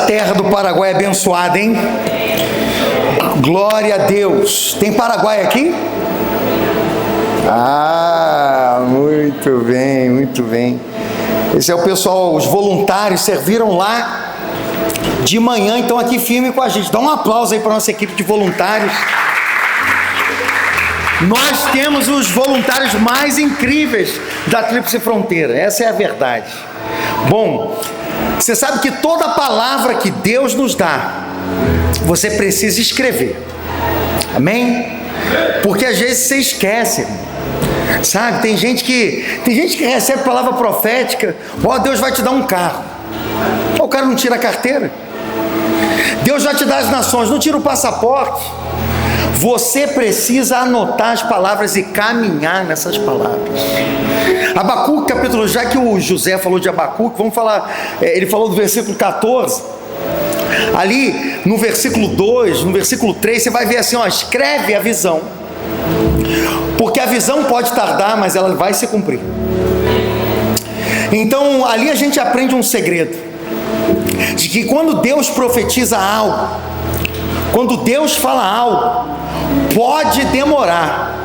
terra do Paraguai é abençoada, hein? Glória a Deus. Tem Paraguai aqui? Ah, muito bem, muito bem. Esse é o pessoal, os voluntários serviram lá de manhã, então aqui firme com a gente. Dá um aplauso aí para a nossa equipe de voluntários. Nós temos os voluntários mais incríveis da Tríplice Fronteira, essa é a verdade. Bom, você sabe que toda palavra que Deus nos dá, você precisa escrever, amém? Porque às vezes você esquece, sabe? Tem gente que recebe palavra profética, ó, Deus vai te dar um carro, o cara não tira a carteira. Deus vai te dar as nações, não tira o passaporte. Você precisa anotar as palavras e caminhar nessas palavras. Abacuque capítulo, já que o José falou de Abacuque, vamos falar, ele falou do versículo 14, ali no versículo 2, no versículo 3, você vai ver assim, ó, escreve a visão, porque a visão pode tardar, mas ela vai se cumprir. Então ali a gente aprende um segredo, de que quando Deus profetiza algo, quando Deus fala algo, pode demorar,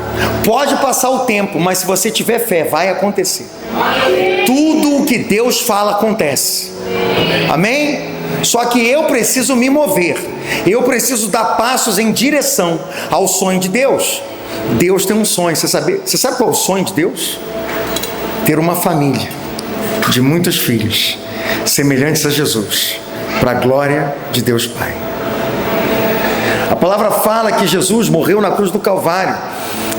pode passar o tempo, mas se você tiver fé, vai acontecer. Tudo o que Deus fala acontece, amém? Só que eu preciso me mover, eu preciso dar passos em direção ao sonho de Deus. Deus tem um sonho, você sabe qual é o sonho de Deus? Ter uma família de muitos filhos, semelhantes a Jesus, para a glória de Deus Pai. A palavra fala que Jesus morreu na cruz do Calvário.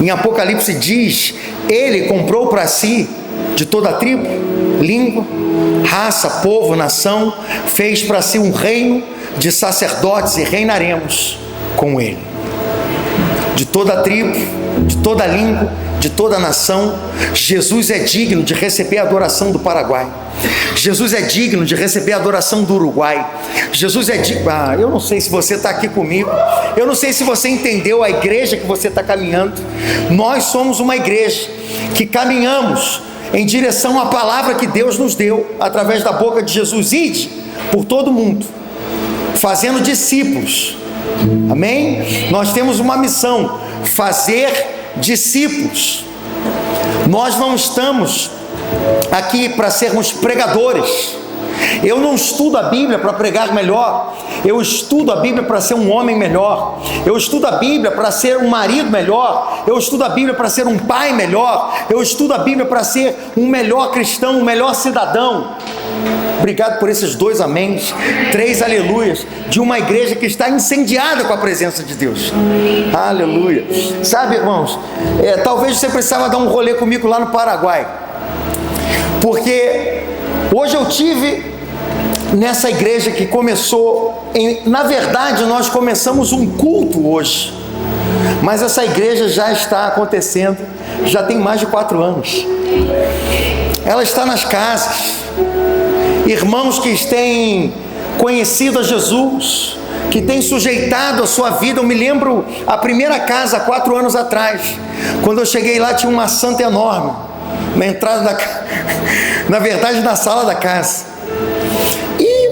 Em Apocalipse diz, ele comprou para si, de toda a tribo, língua, raça, povo, nação, fez para si um reino de sacerdotes e reinaremos com ele. De toda a tribo, de toda a língua, de toda a nação, Jesus é digno de receber a adoração do Paraguai. Jesus é digno de receber a adoração do Uruguai. Jesus é digno. Eu não sei se você está aqui comigo, eu não sei se você entendeu a igreja que você está caminhando. Nós somos uma igreja que caminhamos em direção à palavra que Deus nos deu, através da boca de Jesus. Ide por todo mundo, fazendo discípulos, amém? Nós temos uma missão, fazer discípulos. Nós não estamos aqui para sermos pregadores. Eu não estudo a Bíblia para pregar melhor, eu estudo a Bíblia para ser um homem melhor, eu estudo a Bíblia para ser um marido melhor, eu estudo a Bíblia para ser um pai melhor, eu estudo a Bíblia para ser um melhor cristão, um melhor cidadão. Obrigado por esses 2 améns, 3 aleluias, de uma igreja que está incendiada com a presença de Deus. Aleluia. Sabe, irmãos, talvez você precisava dar um rolê comigo lá no Paraguai, porque hoje eu tive nessa igreja que começou, na verdade nós começamos um culto hoje, mas essa igreja já está acontecendo, já tem mais de 4 anos. Ela está nas casas, irmãos que têm conhecido a Jesus, que têm sujeitado a sua vida. Eu me lembro a primeira casa, há 4 anos atrás, quando eu cheguei lá tinha uma santa enorme, na entrada da casa, na verdade na sala da casa, e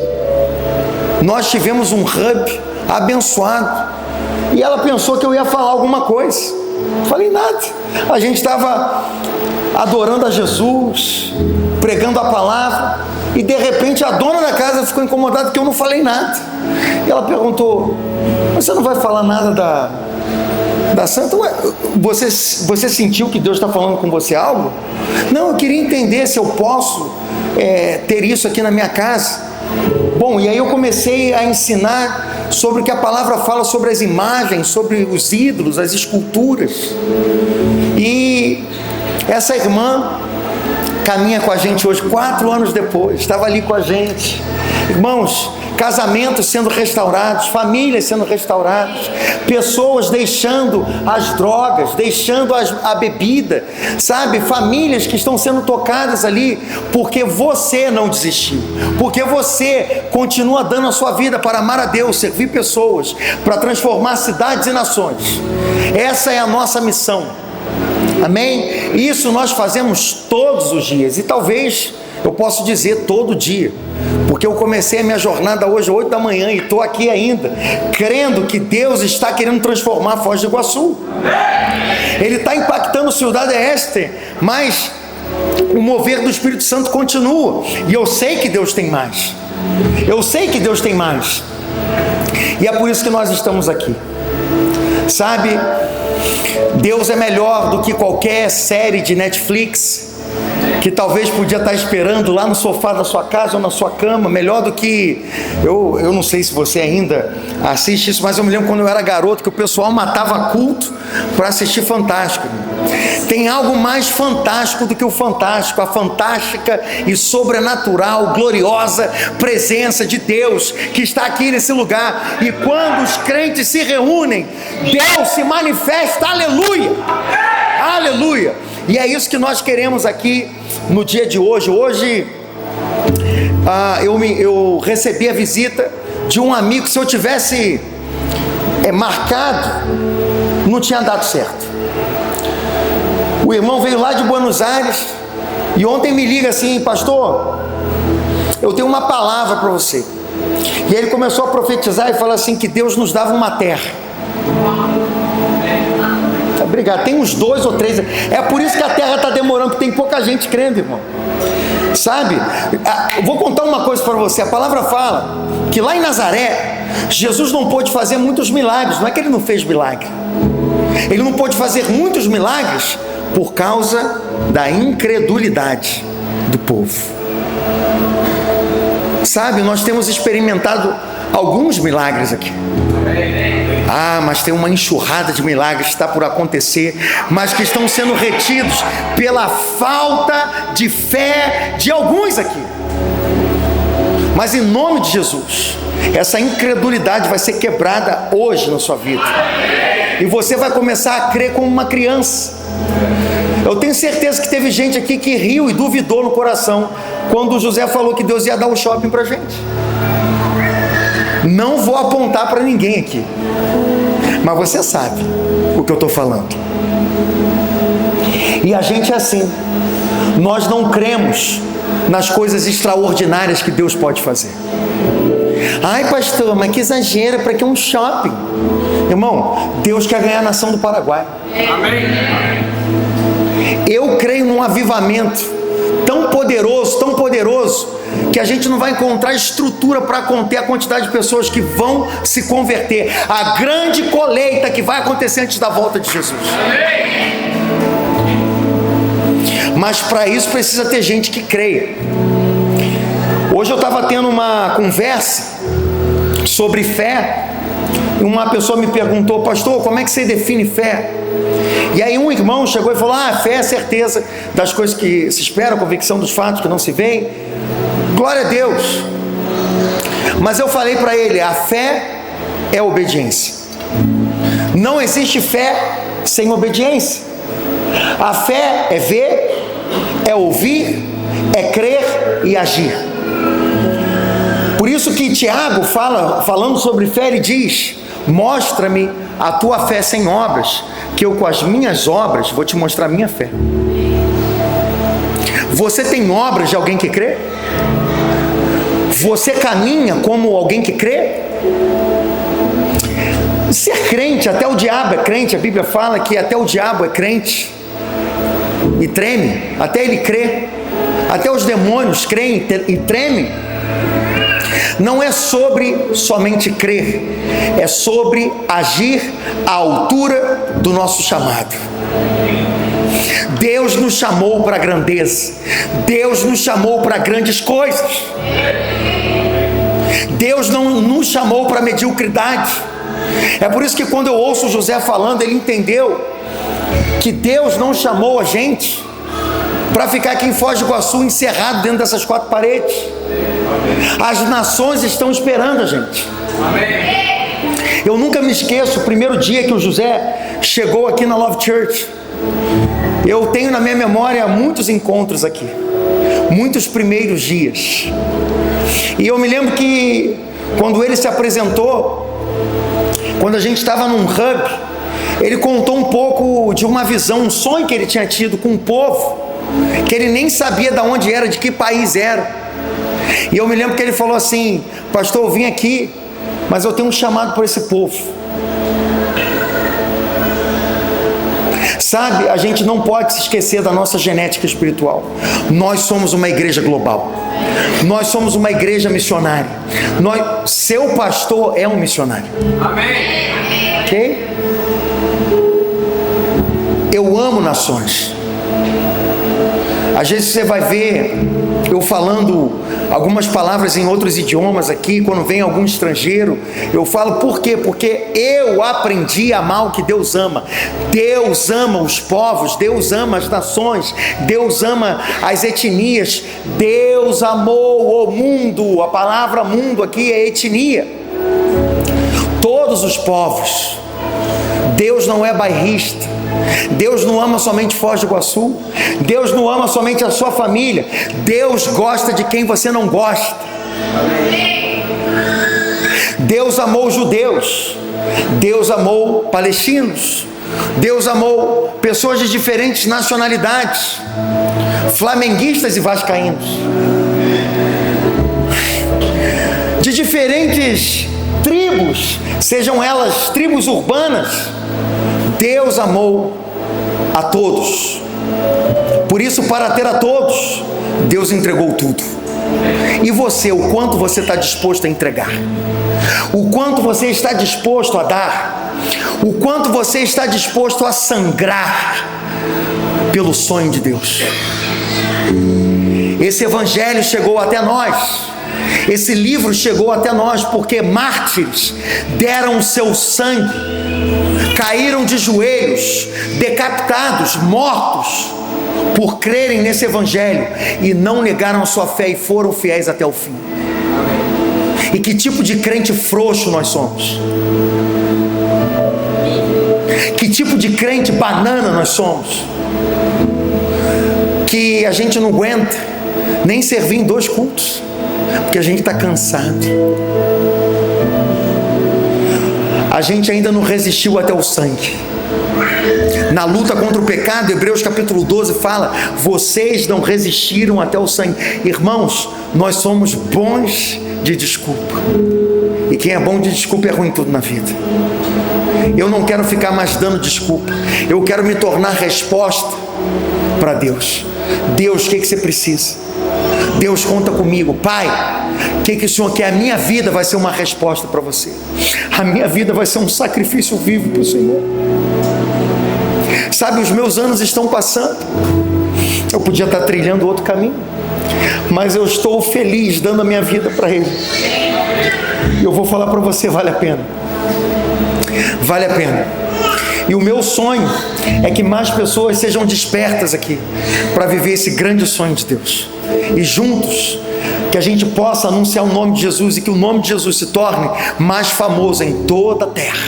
nós tivemos um hub abençoado, e ela pensou que eu ia falar alguma coisa, falei nada, a gente estava adorando a Jesus, pregando a palavra, e de repente a dona da casa ficou incomodada porque eu não falei nada, e ela perguntou, você não vai falar nada da santa? Ué, você sentiu que Deus está falando com você algo? Não, eu queria entender se eu posso ter isso aqui na minha casa. Bom, e aí eu comecei a ensinar sobre o que a palavra fala sobre as imagens, sobre os ídolos, as esculturas, e essa irmã caminha com a gente hoje, 4 anos depois, estava ali com a gente. Irmãos, casamentos sendo restaurados, famílias sendo restauradas, pessoas deixando as drogas, deixando a bebida, sabe? Famílias que estão sendo tocadas ali, porque você não desistiu, porque você continua dando a sua vida para amar a Deus, servir pessoas, para transformar cidades e nações. Essa é a nossa missão, amém? Isso nós fazemos todos os dias, e talvez eu posso dizer todo dia, porque eu comecei a minha jornada hoje, 8 da manhã, e estou aqui ainda, crendo que Deus está querendo transformar a Foz do Iguaçu. Ele está impactando Cidade Este, mas o mover do Espírito Santo continua, e eu sei que Deus tem mais, eu sei que Deus tem mais, e é por isso que nós estamos aqui, sabe? Deus é melhor do que qualquer série de Netflix, que talvez podia estar esperando lá no sofá da sua casa ou na sua cama, melhor do que, eu não sei se você ainda assiste isso, mas eu me lembro quando eu era garoto, que o pessoal matava culto para assistir Fantástico. Tem algo mais fantástico do que o Fantástico, a fantástica e sobrenatural, gloriosa presença de Deus, que está aqui nesse lugar, e quando os crentes se reúnem, Deus se manifesta, aleluia, aleluia. E é isso que nós queremos aqui no dia de hoje. Hoje eu recebi a visita de um amigo que, se eu tivesse marcado, não tinha dado certo. O irmão veio lá de Buenos Aires e ontem me liga assim: pastor, eu tenho uma palavra para você. E ele começou a profetizar e falar assim, que Deus nos dava uma terra. Obrigado, tem uns 2 ou 3, é por isso que a terra está demorando, porque tem pouca gente crendo, irmão, sabe? Eu vou contar uma coisa para você. A palavra fala que lá em Nazaré, Jesus não pôde fazer muitos milagres. Não é que ele não fez milagre, ele não pôde fazer muitos milagres por causa da incredulidade do povo, sabe? Nós temos experimentado alguns milagres aqui, mas tem uma enxurrada de milagres que está por acontecer, mas que estão sendo retidos pela falta de fé de alguns aqui. Mas em nome de Jesus, essa incredulidade vai ser quebrada hoje na sua vida, e você vai começar a crer como uma criança. Eu tenho certeza que teve gente aqui que riu e duvidou no coração quando o José falou que Deus ia dar o shopping para a gente. Não vou apontar para ninguém aqui, mas você sabe o que eu estou falando. E a gente é assim, nós não cremos nas coisas extraordinárias que Deus pode fazer. Ai, pastor, mas que exagero, para que um shopping? Irmão, Deus quer ganhar a nação do Paraguai. Amém. Eu creio num avivamento tão poderoso, que a gente não vai encontrar estrutura para conter a quantidade de pessoas que vão se converter. A grande colheita que vai acontecer antes da volta de Jesus. Mas para isso precisa ter gente que creia. Hoje eu estava tendo uma conversa sobre fé, e uma pessoa me perguntou: pastor, como é que você define fé? E aí um irmão chegou e falou: fé é a certeza das coisas que se esperam, convicção dos fatos que não se veem. Glória a Deus. Mas eu falei para ele: a fé é obediência. Não existe fé sem obediência. A fé é ver, é ouvir, é crer e agir. Por isso que Tiago falando sobre fé, ele diz: mostra-me a tua fé sem obras, que eu com as minhas obras vou te mostrar a minha fé. Você tem obras de alguém que crê? Você caminha como alguém que crê? Ser crente, até o diabo é crente. A Bíblia fala que até o diabo é crente e treme, até ele crê. Até os demônios creem e tremem. Não é sobre somente crer, é sobre agir à altura do nosso chamado. Deus nos chamou para a grandeza, Deus nos chamou para grandes coisas. Deus não nos chamou para mediocridade. É por isso que quando eu ouço o José falando, ele entendeu que Deus não chamou a gente para ficar aqui em Foz do Iguaçu encerrado dentro dessas 4 paredes. As nações estão esperando a gente. Eu nunca me esqueço o primeiro dia que o José chegou aqui na Love Church. Eu tenho na minha memória muitos encontros aqui, muitos primeiros dias. E eu me lembro que quando ele se apresentou, quando a gente estava num hub, ele contou um pouco de uma visão, um sonho que ele tinha tido com o povo, que ele nem sabia de onde era, de que país era. E eu me lembro que ele falou assim: pastor, eu vim aqui, mas eu tenho um chamado por esse povo. Sabe, a gente não pode se esquecer da nossa genética espiritual. Nós somos uma igreja global. Nós somos uma igreja missionária. Seu pastor é um missionário. Amém. Ok? Eu amo nações. Às vezes você vai ver eu falando algumas palavras em outros idiomas aqui, quando vem algum estrangeiro, eu falo por quê? Porque eu aprendi a amar o que Deus ama. Deus ama os povos, Deus ama as nações, Deus ama as etnias, Deus amou o mundo. A palavra mundo aqui é etnia. Todos os povos. Deus não é bairrista. Deus não ama somente Foz do Iguaçu. Deus não ama somente a sua família. Deus gosta de quem você não gosta. Deus amou os judeus. Deus amou palestinos. Deus amou pessoas de diferentes nacionalidades, flamenguistas e vascaínos, de diferentes tribos, sejam elas tribos urbanas. Deus amou a todos. Por isso, para ter a todos, Deus entregou tudo. E você, o quanto você está disposto a entregar? O quanto você está disposto a dar? O quanto você está disposto a sangrar pelo sonho de Deus? Esse evangelho chegou até nós. Esse livro chegou até nós porque mártires deram o seu sangue, caíram de joelhos, decapitados, mortos, por crerem nesse evangelho e não negaram a sua fé e foram fiéis até o fim. E que tipo de crente frouxo nós somos? Que tipo de crente banana nós somos? Que a gente não aguenta nem servir em 2 cultos, porque a gente está cansado. A gente ainda não resistiu até o sangue. Na luta contra o pecado, Hebreus capítulo 12 fala: vocês não resistiram até o sangue. Irmãos, nós somos bons de desculpa. E quem é bom de desculpa é ruim em tudo na vida. Eu não quero ficar mais dando desculpa. Eu quero me tornar resposta para Deus. Deus, o que você precisa? Deus, conta comigo. Pai, o que o Senhor quer? A minha vida vai ser uma resposta para você. A minha vida vai ser um sacrifício vivo para o Senhor. Sabe, os meus anos estão passando. Eu podia estar trilhando outro caminho, mas eu estou feliz dando a minha vida para Ele. E eu vou falar para você, vale a pena. Vale a pena. E o meu sonho é que mais pessoas sejam despertas aqui para viver esse grande sonho de Deus. E juntos, que a gente possa anunciar o nome de Jesus e que o nome de Jesus se torne mais famoso em toda a terra.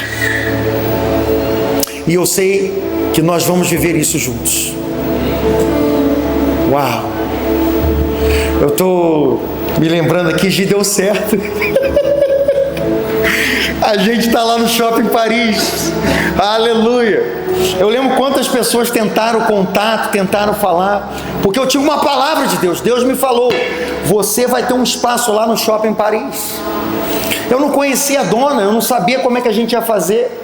E eu sei que nós vamos viver isso juntos. Uau! Eu estou me lembrando aqui, Gi, deu certo. A gente está lá no Shopping Paris. Aleluia! Eu lembro quantas pessoas tentaram contato, tentaram falar, porque eu tive uma palavra de Deus. Deus me falou: você vai ter um espaço lá no Shopping Paris. Eu não conhecia a dona, eu não sabia como é que a gente ia fazer.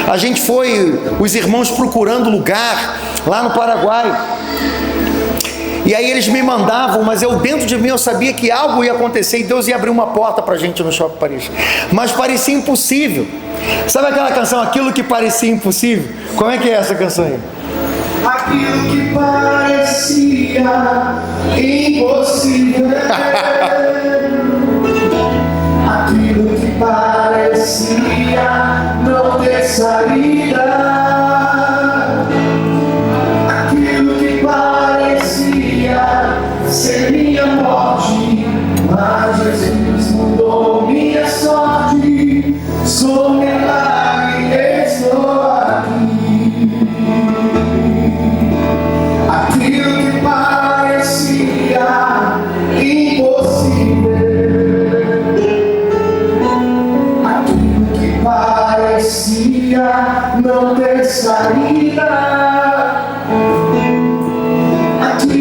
A gente foi, os irmãos procurando lugar lá no Paraguai. E aí eles me mandavam, mas eu dentro de mim eu sabia que algo ia acontecer e Deus ia abrir uma porta pra gente no Shopping Paris. Mas parecia impossível. Sabe aquela canção, Aquilo que Parecia Impossível? Como é que é essa canção aí? Aquilo que parecia impossível. Aquilo que parecia não ter saída. Aquilo que parecia ser minha morte, mas Jesus mudou minha sorte. Sou milagre, estou aqui. Aquilo que parecia impossível, aquilo que parecia não ter saída, aquilo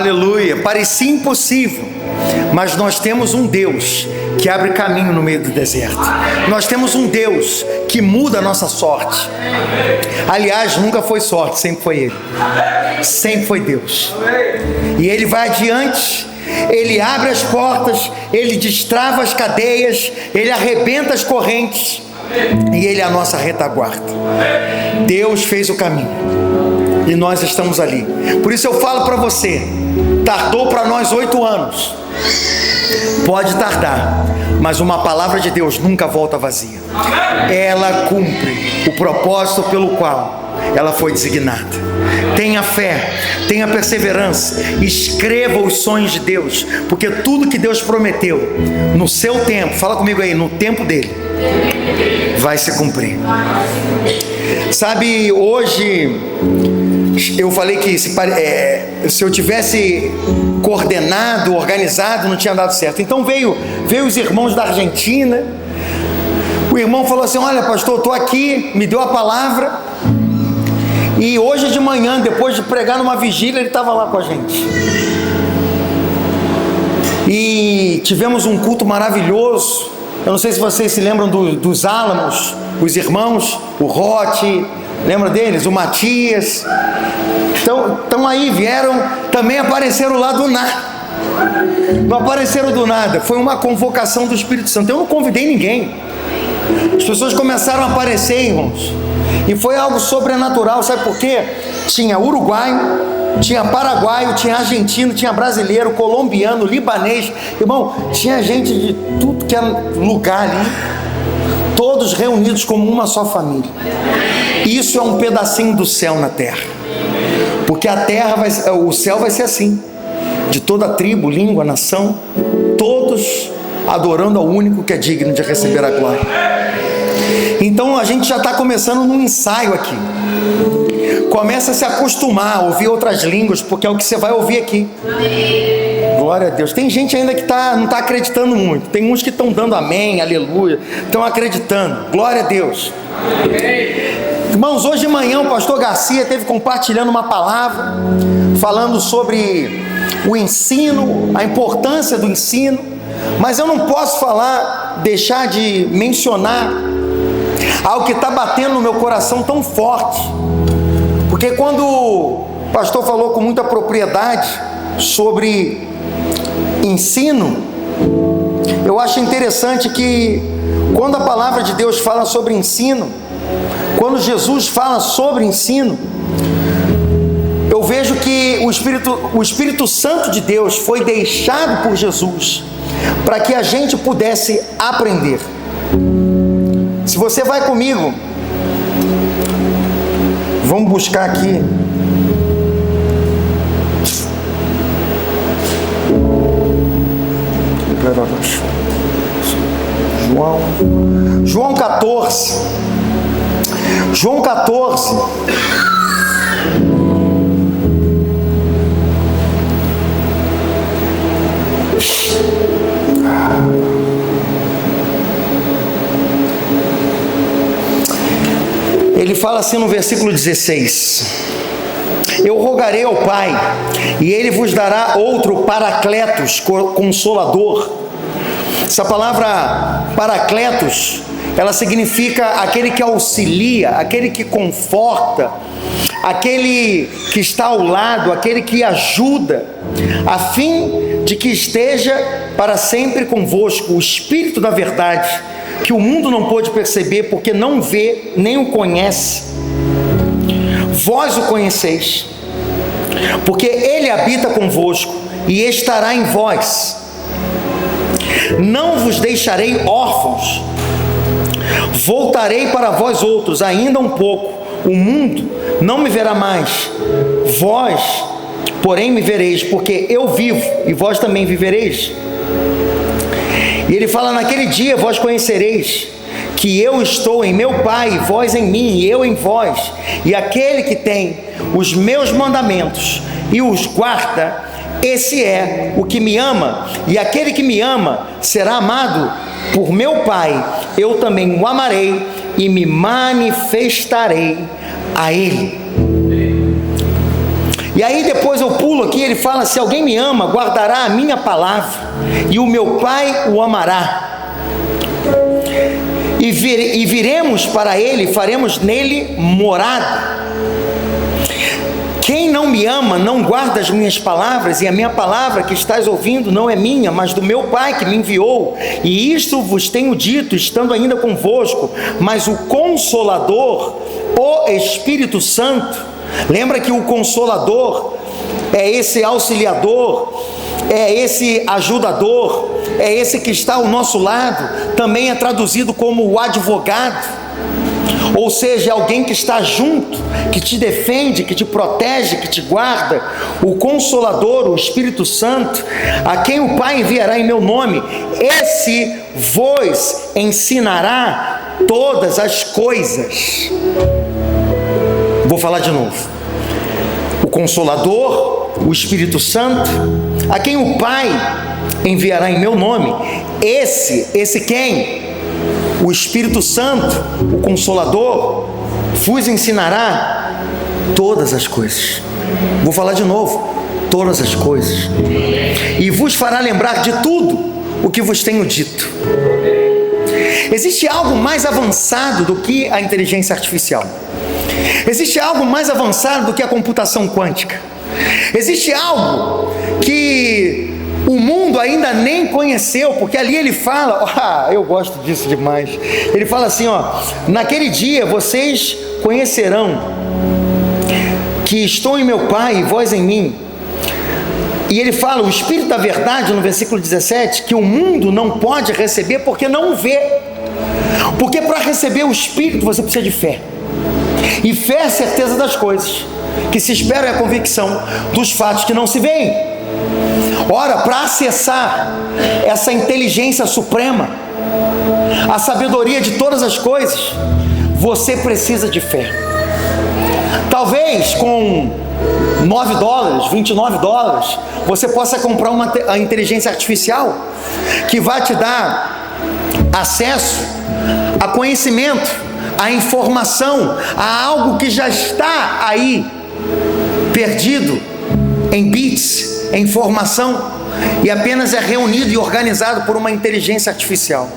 Aleluia. Parecia impossível, mas nós temos um Deus que abre caminho no meio do deserto. Nós temos um Deus que muda a nossa sorte. Aliás, nunca foi sorte, sempre foi Ele. Sempre foi Deus. E Ele vai adiante, Ele abre as portas, Ele destrava as cadeias, Ele arrebenta as correntes, e Ele é a nossa retaguarda. Deus fez o caminho e nós estamos ali. Por isso eu falo para você, tardou para nós 8 anos, pode tardar, mas uma palavra de Deus nunca volta vazia. Ela cumpre o propósito pelo qual ela foi designada. Tenha fé, tenha perseverança, escreva os sonhos de Deus, porque tudo que Deus prometeu no seu tempo, fala comigo aí, no tempo dele, vai se cumprir. Sabe, hoje eu falei que se eu tivesse coordenado, organizado, não tinha dado certo. Então veio os irmãos da Argentina. O irmão falou assim: olha, pastor, eu estou aqui, me deu a palavra, e hoje de manhã, depois de pregar numa vigília, ele estava lá com a gente, e tivemos um culto maravilhoso. Eu não sei se vocês se lembram dos Álamos, os irmãos, o Rote, lembra deles? O Matias. Então aí vieram, também apareceram lá do nada. Não apareceram do nada, foi uma convocação do Espírito Santo. Eu não convidei ninguém. As pessoas começaram a aparecer, irmãos, e foi algo sobrenatural. Sabe por quê? Tinha uruguaio, tinha paraguaio, tinha argentino, tinha brasileiro, colombiano, libanês. Irmão, tinha gente de tudo que é lugar ali, todos reunidos como uma só família. Isso é um pedacinho do céu na terra, porque a terra o céu vai ser assim, de toda tribo, língua, nação, todos adorando ao único que é digno de receber a glória. Então a gente já está começando num ensaio aqui. Começa a se acostumar a ouvir outras línguas, porque é o que você vai ouvir aqui. Glória a Deus. Tem gente ainda que não está acreditando muito. Tem uns que estão dando amém, aleluia, estão acreditando. Glória a Deus. Irmãos, hoje de manhã o pastor Garcia esteve compartilhando uma palavra, falando sobre o ensino, a importância do ensino. Mas eu não posso deixar de mencionar algo que está batendo no meu coração tão forte. Porque quando o pastor falou com muita propriedade sobre ensino, eu acho interessante que quando a palavra de Deus fala sobre ensino, quando Jesus fala sobre ensino, eu vejo que o Espírito Santo de Deus foi deixado por Jesus para que a gente pudesse aprender. Se você vai comigo, vamos buscar aqui João 14. João 14. Ele fala assim no versículo 16: eu rogarei ao Pai, e Ele vos dará outro Paracletos, Consolador. Essa palavra Paracletos, ela significa aquele que auxilia, aquele que conforta, aquele que está ao lado, aquele que ajuda, a fim de que esteja para sempre convosco o Espírito da verdade, que o mundo não pôde perceber, porque não vê nem o conhece. Vós o conheceis, porque Ele habita convosco e estará em vós. Não vos deixarei órfãos, voltarei para vós outros ainda um pouco. O mundo não me verá mais, vós, porém, me vereis, porque eu vivo e vós também vivereis. E ele fala: naquele dia vós conhecereis que eu estou em meu Pai, vós em mim e eu em vós. E aquele que tem os meus mandamentos e os guarda, esse é o que me ama. E aquele que me ama será amado por meu Pai. Eu também o amarei e me manifestarei a ele. E aí depois eu pulo aqui, ele fala: se alguém me ama, guardará a minha palavra, e o meu Pai o amará. E viremos para ele, faremos nele morada. Quem não me ama não guarda as minhas palavras, e a minha palavra que estás ouvindo não é minha, mas do meu Pai que me enviou. E isto vos tenho dito, estando ainda convosco. Mas o Consolador, o Espírito Santo, lembra que o Consolador é esse auxiliador, é esse ajudador, é esse que está ao nosso lado, também é traduzido como o advogado. Ou seja, alguém que está junto, que te defende, que te protege, que te guarda. O Consolador, o Espírito Santo, a quem o Pai enviará em meu nome, esse vos ensinará todas as coisas. Vou falar de novo. O Consolador, o Espírito Santo, a quem o Pai enviará em meu nome, esse quem? O Espírito Santo, o Consolador, vos ensinará todas as coisas. Vou falar de novo, todas as coisas. E vos fará lembrar de tudo o que vos tenho dito. Existe algo mais avançado do que a inteligência artificial. Existe algo mais avançado do que a computação quântica. Existe algo que o mundo ainda nem conheceu, porque ali ele fala, eu gosto disso demais, ele fala assim, naquele dia vocês conhecerão que estou em meu Pai e vós em mim. E ele fala, o Espírito da verdade, no versículo 17, que o mundo não pode receber porque não vê. Porque para receber o Espírito você precisa de fé. E fé é a certeza das coisas que se esperam, é a convicção dos fatos que não se veem. Ora, para acessar essa inteligência suprema, a sabedoria de todas as coisas, você precisa de fé. Talvez com $9, $29, você possa comprar a inteligência artificial que vai te dar acesso a conhecimento, a informação, a algo que já está aí perdido em bits, em informação, e apenas é reunido e organizado por uma inteligência artificial.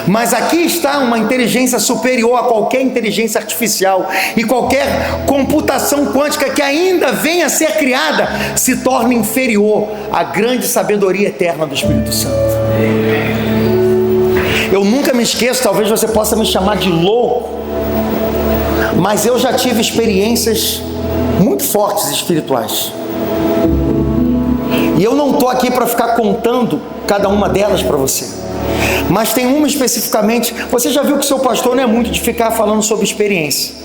Mas aqui está uma inteligência superior a qualquer inteligência artificial, e qualquer computação quântica que ainda venha a ser criada se torna inferior à grande sabedoria eterna do Espírito Santo. Eu nunca me esqueço, talvez você possa me chamar de louco, mas eu já tive experiências muito fortes espirituais. E eu não estou aqui para ficar contando cada uma delas para você. Mas tem uma especificamente. Você já viu que seu pastor não é muito de ficar falando sobre experiência?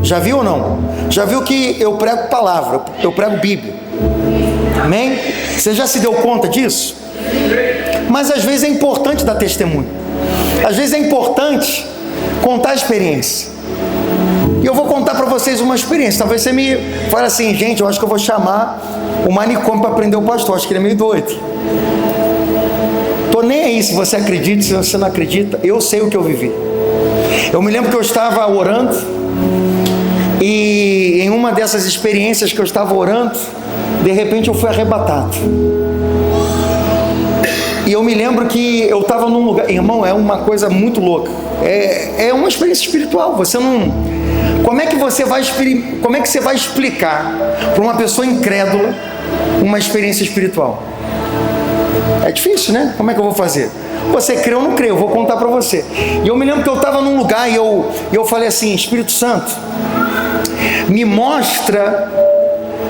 Já viu ou não? Já viu que eu prego palavra, eu prego Bíblia? Amém? Você já se deu conta disso? Mas às vezes é importante dar testemunho. Às vezes é importante contar a experiência. E eu vou contar para vocês uma experiência. Talvez você me fale assim, gente, eu acho que eu vou chamar o manicômio para prender o pastor, acho que ele é meio doido. Tô nem aí se você acredita, se você não acredita, eu sei o que eu vivi. Eu me lembro que eu estava orando, e em uma dessas experiências que eu estava orando, de repente eu fui arrebatado. E eu me lembro que eu estava num lugar, irmão, é uma coisa muito louca, é uma experiência espiritual. Você não... Como é que você vai explicar para uma pessoa incrédula uma experiência espiritual? É difícil, né? Como é que eu vou fazer? Você crê ou não crê? Eu vou contar para você. E eu me lembro que eu estava num lugar e eu falei assim, Espírito Santo, me mostra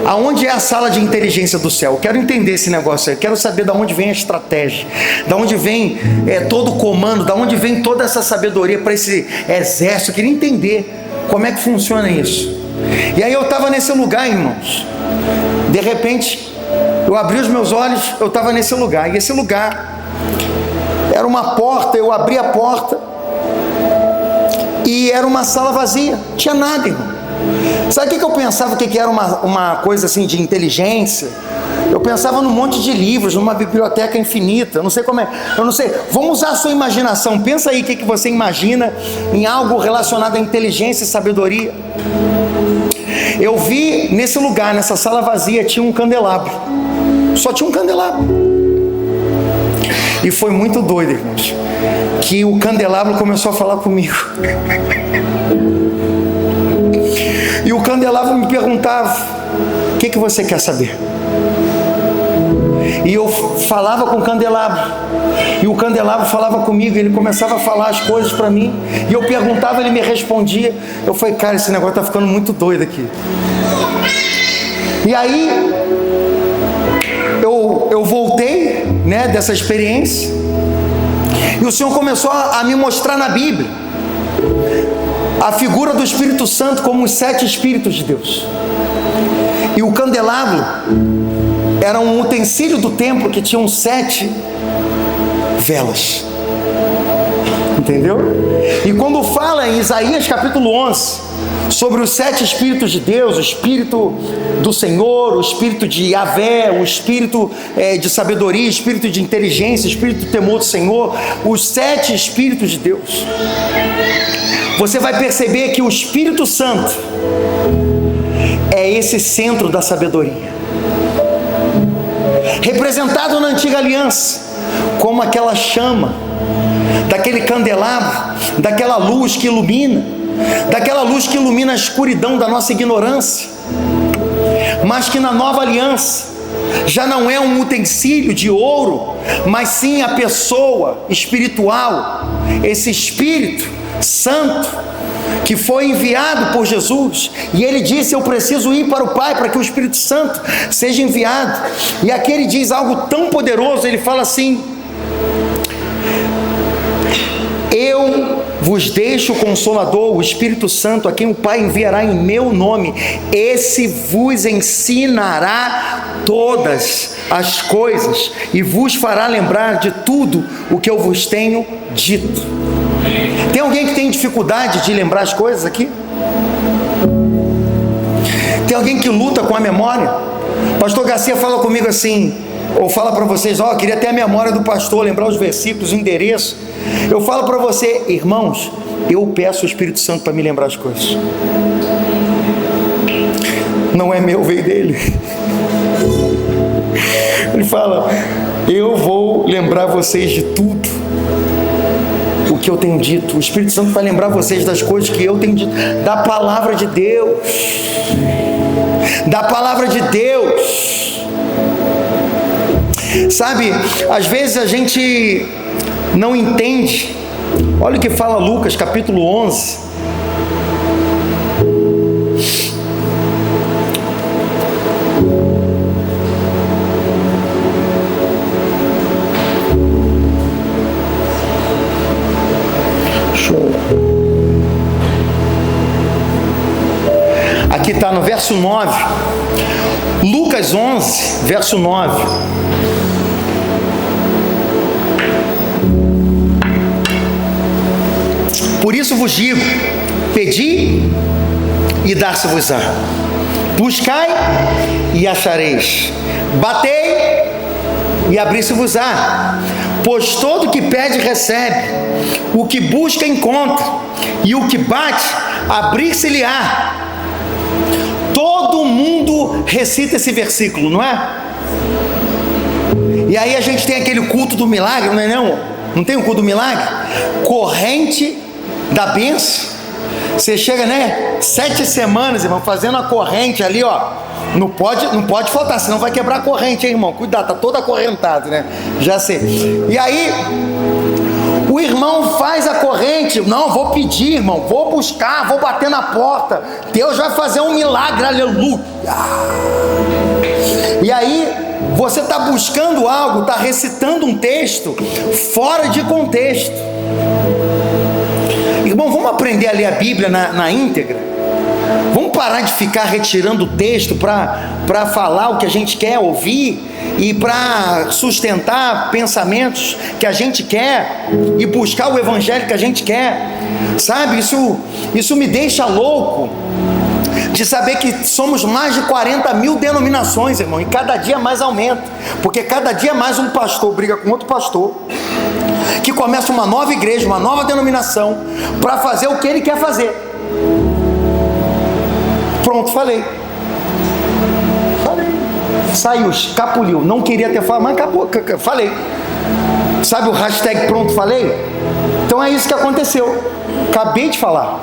aonde é a sala de inteligência do céu. Eu quero entender esse negócio aí. Eu quero saber de onde vem a estratégia, de onde vem todo o comando, de onde vem toda essa sabedoria para esse exército. Eu queria entender como é que funciona isso. E aí eu estava nesse lugar, irmãos. De repente, eu abri os meus olhos, eu estava nesse lugar. E esse lugar era uma porta, eu abri a porta e era uma sala vazia. Não tinha nada, irmão. Sabe o que eu pensava que era uma coisa assim de inteligência? Eu pensava num monte de livros, numa biblioteca infinita. Eu não sei como é. Eu não sei. Vamos usar a sua imaginação. Pensa aí o que você imagina em algo relacionado à inteligência e sabedoria. Eu vi nesse lugar, nessa sala vazia, tinha um candelabro. Só tinha um candelabro. E foi muito doido, irmãos, que o candelabro começou a falar comigo. E o candelabro me perguntava: o que você quer saber? E eu falava com o candelabro, e o candelabro falava comigo, ele começava a falar as coisas para mim, e eu perguntava, ele me respondia. Eu falei: cara, esse negócio está ficando muito doido aqui. E aí eu voltei, né, dessa experiência, e o Senhor começou a me mostrar na Bíblia a figura do Espírito Santo como os 7 Espíritos de Deus. E o candelabro era um utensílio do templo que tinha 7 velas. Entendeu? E quando fala em Isaías capítulo 11 sobre os 7 Espíritos de Deus, o Espírito do Senhor, o Espírito de Yahvé, o Espírito de sabedoria, o Espírito de inteligência, o Espírito do temor do Senhor, os 7 Espíritos de Deus, você vai perceber que o Espírito Santo é esse centro da sabedoria, representado na antiga aliança como aquela chama, daquele candelabro, daquela luz que ilumina, daquela luz que ilumina a escuridão da nossa ignorância, mas que na nova aliança já não é um utensílio de ouro, mas sim a pessoa espiritual, esse Espírito Santo que foi enviado por Jesus, e ele disse: eu preciso ir para o Pai para que o Espírito Santo seja enviado. E aqui ele diz algo tão poderoso, ele fala assim: eu vos deixo o Consolador, o Espírito Santo, a quem o Pai enviará em meu nome. Esse vos ensinará todas as coisas e vos fará lembrar de tudo o que eu vos tenho dito. Tem alguém que tem dificuldade de lembrar as coisas aqui? Tem alguém que luta com a memória? Pastor Garcia fala comigo assim, ou fala para vocês: ó, eu queria ter a memória do pastor, lembrar os versículos, o endereço. Eu falo para você, irmãos, eu peço o Espírito Santo para me lembrar as coisas. Não é meu, veio dele. Ele fala: eu vou lembrar vocês de tudo o que eu tenho dito. O Espírito Santo vai lembrar vocês das coisas que eu tenho dito, da palavra de Deus, da palavra de Deus. Sabe, às vezes a gente não entende. Olha o que fala Lucas capítulo 11. Aqui está no verso 9, Lucas 11, verso 9. Por isso vos digo: pedi e dar-se-vos-á, buscai e achareis, batei e abrir-se-vos-á, pois todo que pede recebe, o que busca encontra, e o que bate abrir-se-lhe-á. Todo mundo recita esse versículo, não é? E aí a gente tem aquele culto do milagre, não é não? Não tem o culto do milagre? Corrente da bênção. Você chega, né? 7 semanas, irmão, fazendo a corrente ali, ó. Não pode faltar, senão vai quebrar a corrente, hein, irmão? Cuidado, tá todo acorrentado, né? Já sei. E aí o irmão faz a corrente: não, vou pedir, irmão, vou buscar, vou bater na porta, Deus vai fazer um milagre, aleluia. E aí você está buscando algo, está recitando um texto fora de contexto. Irmão, vamos aprender a ler a Bíblia na íntegra? Vamos parar de ficar retirando o texto para falar o que a gente quer ouvir e para sustentar pensamentos que a gente quer e buscar o evangelho que a gente quer, sabe? Isso me deixa louco de saber que somos mais de 40 mil denominações, irmão, e cada dia mais aumenta, porque cada dia mais um pastor briga com outro pastor, que começa uma nova igreja, uma nova denominação, para fazer o que ele quer fazer. Pronto, falei. Saiu, escapuliu. Não queria ter falado, mas acabou. Falei. Sabe o hashtag pronto, falei? Então é isso que aconteceu. Acabei de falar.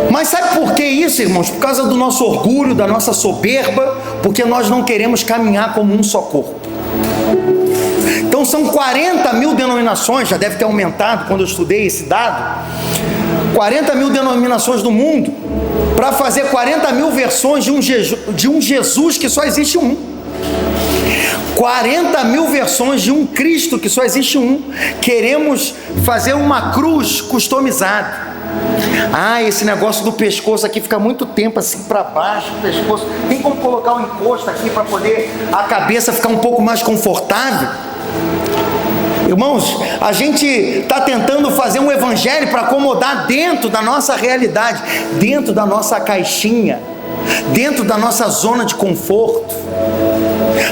Mas sabe por que isso, irmãos? Por causa do nosso orgulho, da nossa soberba, porque nós não queremos caminhar como um só corpo. Então são 40 mil denominações, já deve ter aumentado quando eu estudei esse dado, 40 mil denominações no mundo, para fazer 40 mil versões de um Jesus que só existe um. 40 mil versões de um Cristo que só existe um. Queremos fazer uma cruz customizada. Esse negócio do pescoço aqui fica muito tempo assim para baixo, o pescoço. Tem como colocar um encosto aqui para poder a cabeça ficar um pouco mais confortável? Irmãos, a gente está tentando fazer um evangelho para acomodar dentro da nossa realidade, dentro da nossa caixinha, dentro da nossa zona de conforto.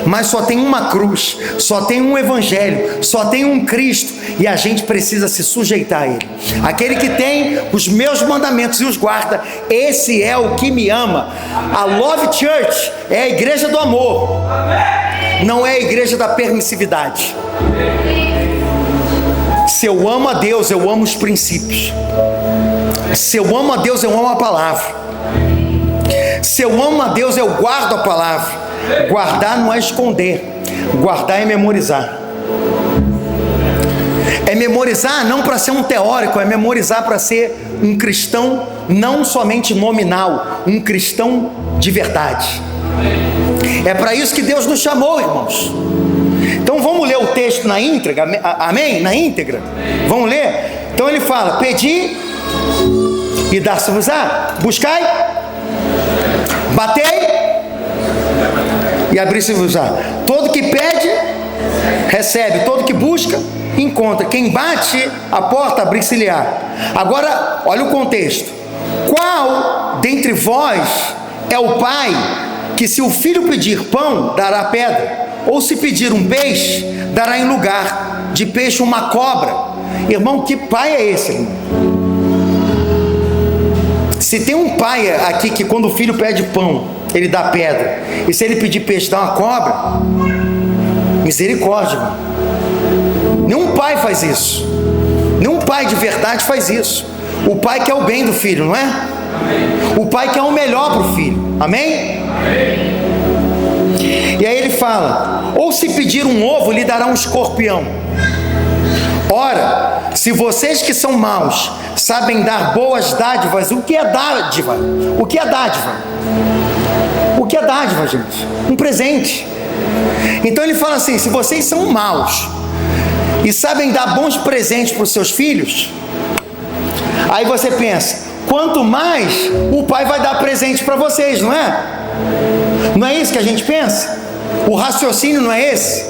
Mas só tem uma cruz, só tem um evangelho, só tem um Cristo, e a gente precisa se sujeitar a Ele. Aquele que tem os meus mandamentos e os guarda, esse é o que me ama. A Love Church é a igreja do amor, não é a igreja da permissividade. Se eu amo a Deus, eu amo os princípios. Se eu amo a Deus, eu amo a palavra. Se eu amo a Deus, eu guardo a palavra. Guardar não é esconder, guardar é memorizar. É memorizar não para ser um teórico, é memorizar para ser um cristão não somente nominal, um cristão de verdade. É para isso que Deus nos chamou, irmãos. Então vamos ler o texto na íntegra, amém? Na íntegra, vamos ler? Então ele fala: pedi e dar-se-vos-á, buscai, batei e abrir-se-vos-á. Todo que pede, recebe. Todo que busca, encontra. Quem bate, a porta abrir-se-lhe-á. Agora, olha o contexto. Qual dentre vós é o pai que, se o filho pedir pão, dará pedra? Ou se pedir um peixe, dará em lugar de peixe uma cobra? Irmão, que pai é esse, irmão? Se tem um pai aqui que, quando o filho pede pão, ele dá pedra, e se ele pedir peixe, dá uma cobra, misericórdia, irmão. Nenhum pai faz isso. Nenhum pai de verdade faz isso. O pai quer o bem do filho, não é? O pai quer o melhor para o filho, amém? E aí ele fala: ou se pedir um ovo, lhe dará um escorpião. Ora, se vocês que são maus sabem dar boas dádivas, o que é dádiva? O que é dádiva? O que é dádiva, gente? Um presente. Então ele fala assim: se vocês são maus e sabem dar bons presentes para os seus filhos, aí você pensa, quanto mais o pai vai dar presente para vocês, não é? Não é isso que a gente pensa? O raciocínio não é esse?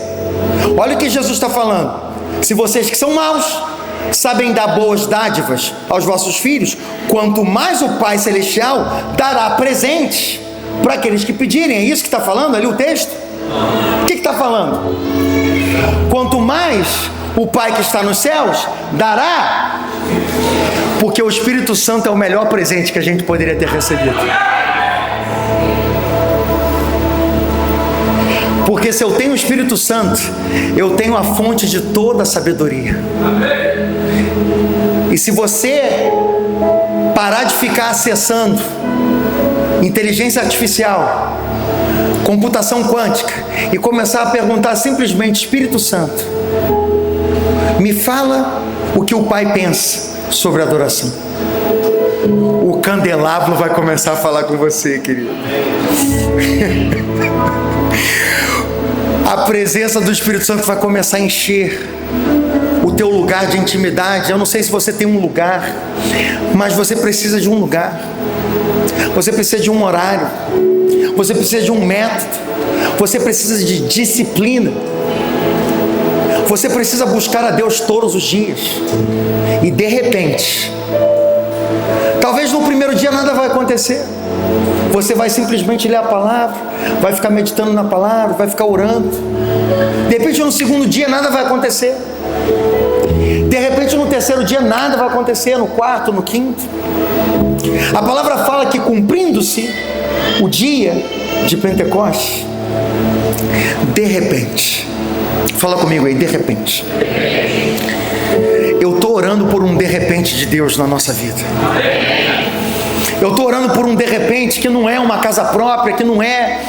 Olha o que Jesus está falando: se vocês que são maus sabem dar boas dádivas aos vossos filhos, quanto mais o Pai Celestial dará presentes para aqueles que pedirem. É isso que está falando ali o texto? O que está falando? Quanto mais o Pai que está nos céus dará, porque o Espírito Santo é o melhor presente que a gente poderia ter recebido. Porque se eu tenho o Espírito Santo, eu tenho a fonte de toda a sabedoria. E se você parar de ficar acessando inteligência artificial, computação quântica, e começar a perguntar simplesmente: Espírito Santo, me fala o que o Pai pensa sobre adoração, o candelabro vai começar a falar com você, querido. A presença do Espírito Santo vai começar a encher o teu lugar de intimidade. Eu não sei se você tem um lugar, mas você precisa de um lugar. Você precisa de um horário. Você precisa de um método. Você precisa de disciplina. Você precisa buscar a Deus todos os dias. E de repente, talvez no primeiro dia nada vai acontecer. Você vai simplesmente ler a palavra, vai ficar meditando na palavra, vai ficar orando. De repente no segundo dia nada vai acontecer. De repente no terceiro dia nada vai acontecer, no quarto, no quinto. A palavra fala que cumprindo-se o dia de Pentecostes, de repente, fala comigo aí, de repente. Eu estou orando por um de repente de Deus na nossa vida. Eu estou orando por um de repente que não é uma casa própria, que não é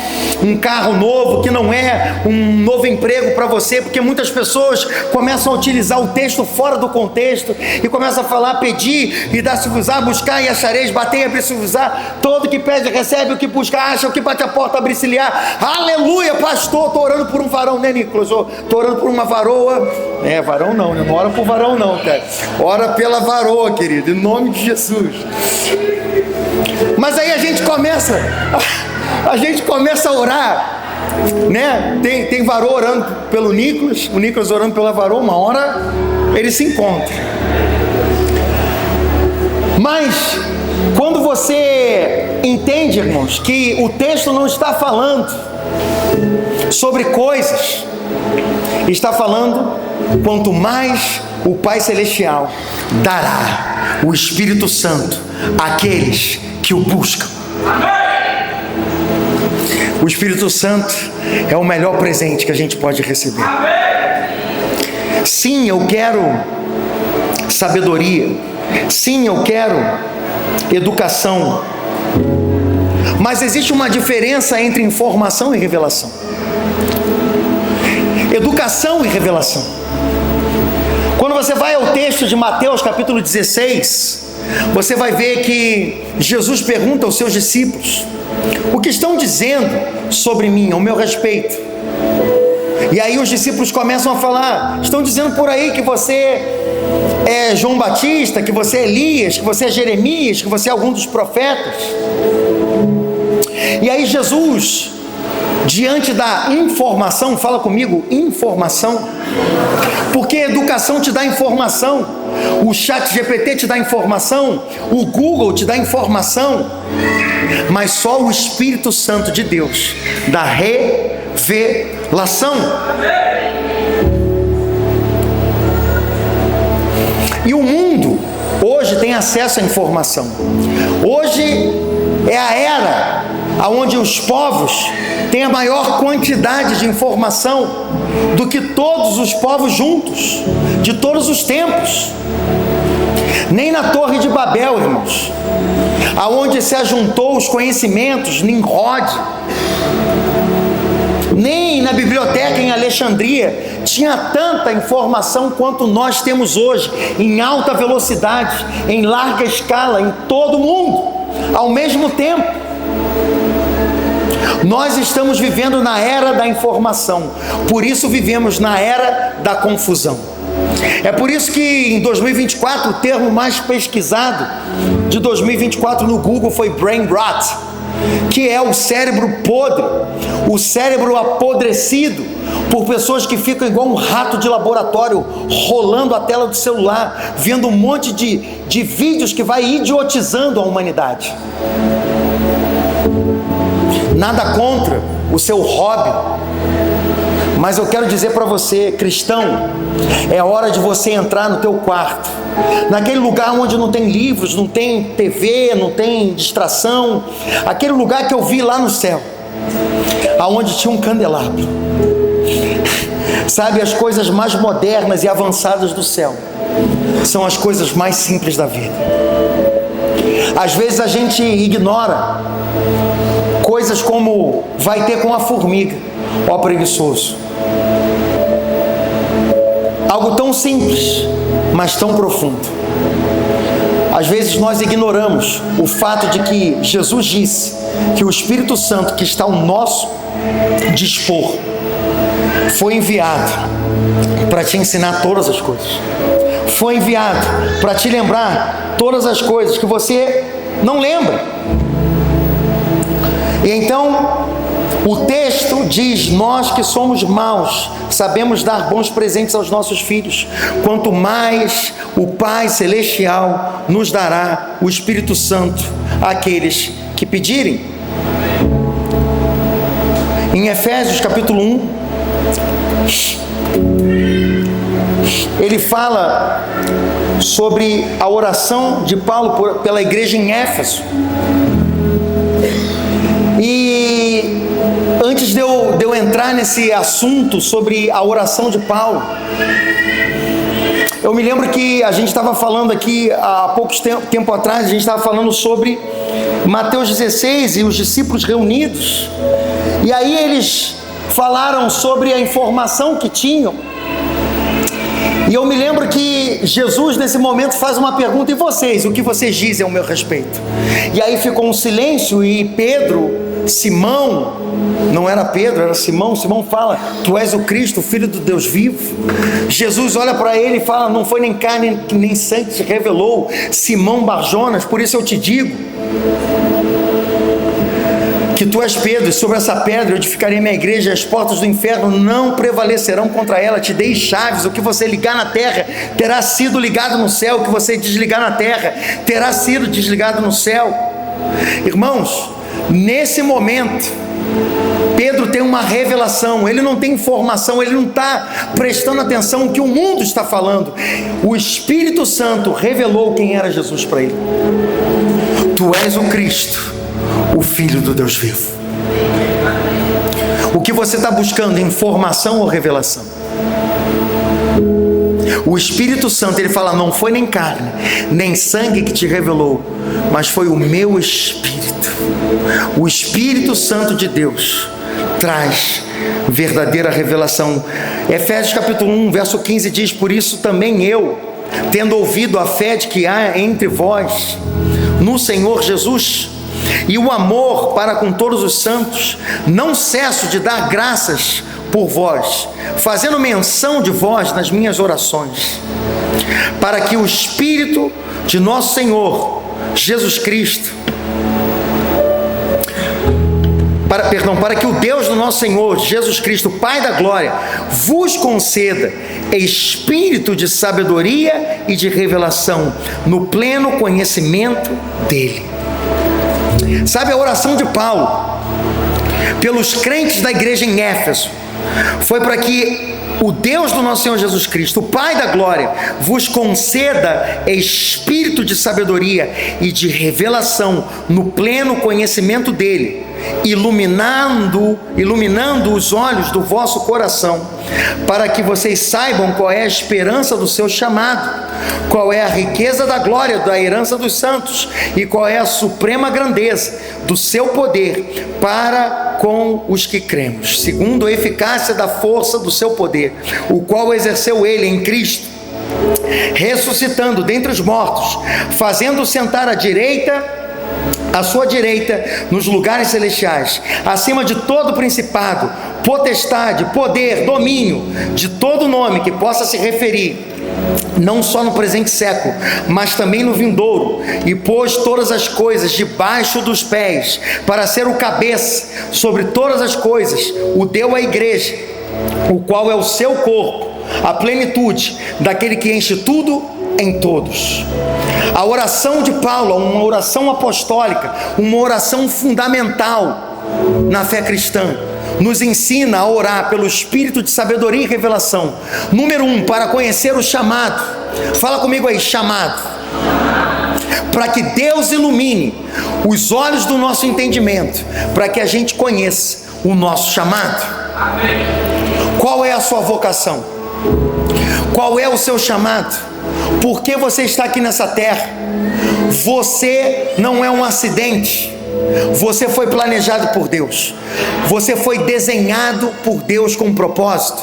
um carro novo, que não é um novo emprego para você, porque muitas pessoas começam a utilizar o texto fora do contexto e começam a falar, pedir e dar-se-vos-á, buscar e achareis, bater e abrir-se-vos-á, todo que pede recebe, o que busca acha, o que bate a porta abre-se-lhe-á. Aleluia, pastor, estou orando por um varão, né, Nicolas? Estou orando por uma varoa. Varão não, né? Não ora por varão não, cara. Ora pela varoa, querido, em nome de Jesus. Mas aí a gente começa a orar, né? Tem varoa orando pelo Nicolas, o Nicolas orando pela varoa, uma hora ele se encontra. Mas quando você entende, irmãos, que o texto não está falando sobre coisas, está falando quanto mais o Pai Celestial dará o Espírito Santo àqueles que o buscam. O Espírito Santo é o melhor presente que a gente pode receber. Sim, eu quero sabedoria. Sim, eu quero educação. Mas existe uma diferença entre informação e revelação. Educação e revelação. Quando você vai ao texto de Mateus capítulo 16, você vai ver que Jesus pergunta aos seus discípulos: o que estão dizendo sobre mim, ao meu respeito? E aí os discípulos começam a falar: estão dizendo por aí que você é João Batista, que você é Elias, que você é Jeremias, que você é algum dos profetas. E aí Jesus, diante da informação, fala comigo, informação, porque educação te dá informação, o chat GPT te dá informação, o Google te dá informação, mas só o Espírito Santo de Deus dá revelação. E o mundo hoje tem acesso à informação. Hoje é a era onde os povos têm a maior quantidade de informação do que todos os povos juntos, de todos os tempos. Nem na Torre de Babel, irmãos, aonde se ajuntou os conhecimentos, Nimrod, nem na biblioteca em Alexandria tinha tanta informação quanto nós temos hoje, em alta velocidade, em larga escala, em todo o mundo, ao mesmo tempo. Nós estamos vivendo na era da informação, por isso vivemos na era da confusão. É por isso que em 2024 o termo mais pesquisado de 2024 no Google foi brain rot, que é o cérebro podre, o cérebro apodrecido por pessoas que ficam igual um rato de laboratório, rolando a tela do celular, vendo um monte de vídeos que vai idiotizando a humanidade. Nada contra o seu hobby, mas eu quero dizer para você, cristão, é hora de você entrar no teu quarto, naquele lugar onde não tem livros, não tem TV, não tem distração, aquele lugar que eu vi lá no céu, aonde tinha um candelabro. Sabe, as coisas mais modernas e avançadas do céu são as coisas mais simples da vida. Às vezes a gente ignora coisas como vai ter com a formiga, ó preguiçoso. Algo tão simples, mas tão profundo. Às vezes nós ignoramos o fato de que Jesus disse que o Espírito Santo que está ao nosso dispor foi enviado para te ensinar todas as coisas. Foi enviado para te lembrar todas as coisas que você não lembra. E então o texto diz: nós que somos maus sabemos dar bons presentes aos nossos filhos, quanto mais o Pai Celestial nos dará o Espírito Santo àqueles que pedirem. Em Efésios capítulo 1, ele fala sobre a oração de Paulo pela igreja em Éfeso. E antes de eu entrar nesse assunto sobre a oração de Paulo, eu me lembro que a gente estava falando aqui há pouco tempo atrás, a gente estava falando sobre Mateus 16 e os discípulos reunidos, e aí eles falaram sobre a informação que tinham, e eu me lembro que Jesus nesse momento faz uma pergunta: e vocês, o que vocês dizem ao meu respeito? E aí ficou um silêncio, e Simão, não era Pedro, era Simão fala: tu és o Cristo, o Filho do Deus vivo. Jesus olha para ele e fala: não foi nem carne nem sangue que te revelou, Simão Barjonas, por isso eu te digo que tu és Pedro, e sobre essa pedra eu edificarei minha igreja, e as portas do inferno não prevalecerão contra ela. Te dei chaves, o que você ligar na terra terá sido ligado no céu, o que você desligar na terra terá sido desligado no céu. Irmãos, nesse momento Pedro tem uma revelação, ele não tem informação, ele não está prestando atenção no que o mundo está falando. O Espírito Santo revelou quem era Jesus para ele: tu és o Cristo, o Filho do Deus vivo. O que você está buscando, informação ou revelação? O Espírito Santo, ele fala: não foi nem carne, nem sangue que te revelou, mas foi o meu Espírito. O Espírito Santo de Deus traz verdadeira revelação. Efésios capítulo 1, verso 15 diz: por isso também eu, tendo ouvido a fé de que há entre vós no Senhor Jesus, e o amor para com todos os santos, não cesso de dar graças por vós, fazendo menção de vós nas minhas orações, para que o Espírito de nosso Senhor Jesus Cristo, para que o Deus do nosso Senhor Jesus Cristo, Pai da glória, vos conceda espírito de sabedoria e de revelação no pleno conhecimento dele. Sabe, a oração de Paulo pelos crentes da igreja em Éfeso foi para que o Deus do nosso Senhor Jesus Cristo, o Pai da glória, vos conceda espírito de sabedoria e de revelação no pleno conhecimento dele, iluminando os olhos do vosso coração, para que vocês saibam qual é a esperança do seu chamado, qual é a riqueza da glória da herança dos santos, e qual é a suprema grandeza do seu poder para com os que cremos, segundo a eficácia da força do seu poder, o qual exerceu ele em Cristo, ressuscitando dentre os mortos, fazendo sentar à sua direita nos lugares celestiais, acima de todo principado, potestade, poder, domínio, de todo nome que possa se referir, não só no presente século, mas também no vindouro, e pôs todas as coisas debaixo dos pés, para ser o cabeça sobre todas as coisas, o deu à igreja, o qual é o seu corpo, a plenitude daquele que enche tudo em todos. A oração de Paulo, uma oração apostólica, uma oração fundamental na fé cristã, nos ensina a orar pelo espírito de sabedoria e revelação. Número 1, para conhecer o chamado. Fala comigo aí, chamado. Para que Deus ilumine os olhos do nosso entendimento, para que a gente conheça o nosso chamado. Qual é a sua vocação? Qual é o seu chamado? Por que você está aqui nessa terra? Você não é um acidente. Você foi planejado por Deus. Você foi desenhado por Deus com um propósito.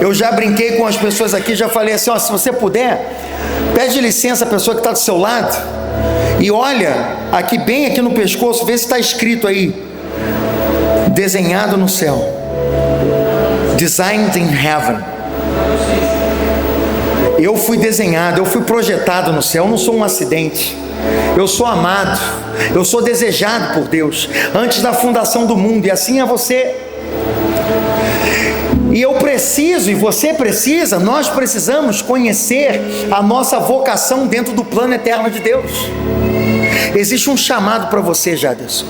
Eu já brinquei com as pessoas aqui, já falei assim, se você puder, pede licença à pessoa que está do seu lado e olha aqui, bem aqui no pescoço, vê se está escrito aí: desenhado no céu, designed in heaven. Eu fui desenhado, eu fui projetado no céu, eu não sou um acidente. Eu sou amado, eu sou desejado por Deus antes da fundação do mundo, e assim é você. E eu preciso, e você precisa, nós precisamos conhecer a nossa vocação dentro do plano eterno de Deus. Existe um chamado para você, Jaderson.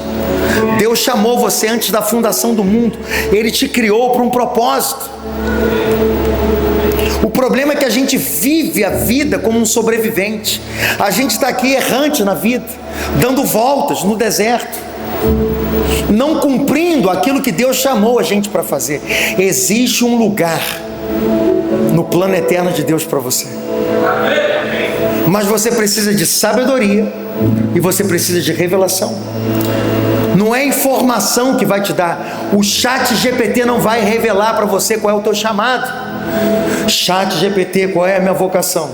Deus chamou você antes da fundação do mundo. Ele te criou para um propósito. O problema é que a gente vive a vida como um sobrevivente. A gente está aqui errante na vida, dando voltas no deserto, não cumprindo aquilo que Deus chamou a gente para fazer. Existe um lugar no plano eterno de Deus para você, mas você precisa de sabedoria e você precisa de revelação. Não é informação que vai te dar. O chat GPT não vai revelar para você qual é o teu chamado. Chat GPT, qual é a minha vocação?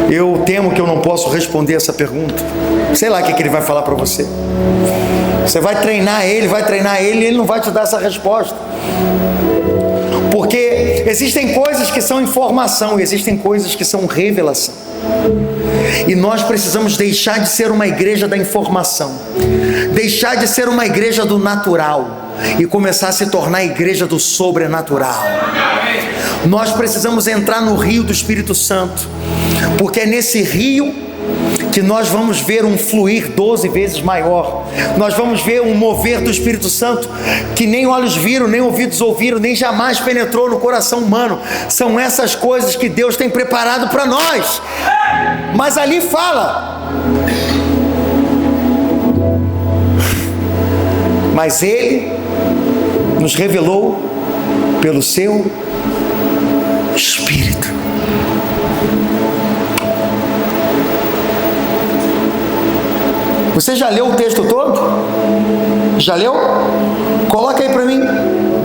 Eu temo que eu não posso responder essa pergunta. Sei lá o que ele vai falar para você. Você vai treinar ele e ele não vai te dar essa resposta. Porque existem coisas que são informação e existem coisas que são revelação. E nós precisamos deixar de ser uma igreja da informação, deixar de ser uma igreja do natural e começar a se tornar a igreja do sobrenatural. Nós precisamos entrar no rio do Espírito Santo, porque é nesse rio que nós vamos ver um fluir 12 vezes maior. Nós vamos ver um mover do Espírito Santo que nem olhos viram, nem ouvidos ouviram, nem jamais penetrou no coração humano. São essas coisas que Deus tem preparado para nós. Mas ali fala: mas Ele nos revelou pelo seu Espírito. Você já leu o texto todo? Já leu? Coloca aí para mim.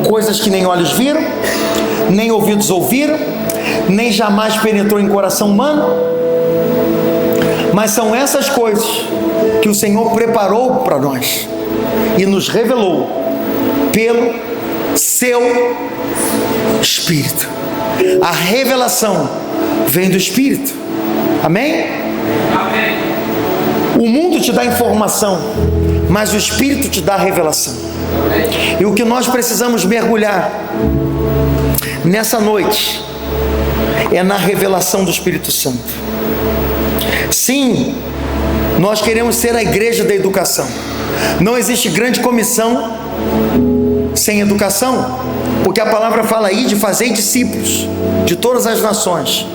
Coisas que nem olhos viram, nem ouvidos ouviram, nem jamais penetrou em coração humano. Mas são essas coisas que o Senhor preparou para nós e nos revelou pelo seu Espírito. A revelação vem do Espírito. Amém? Amém. O mundo te dá informação, mas o Espírito te dá revelação. E o que nós precisamos mergulhar nessa noite é na revelação do Espírito Santo. Sim, nós queremos ser a igreja da educação. Não existe grande comissão sem educação, porque a palavra fala aí de fazer discípulos de todas as nações,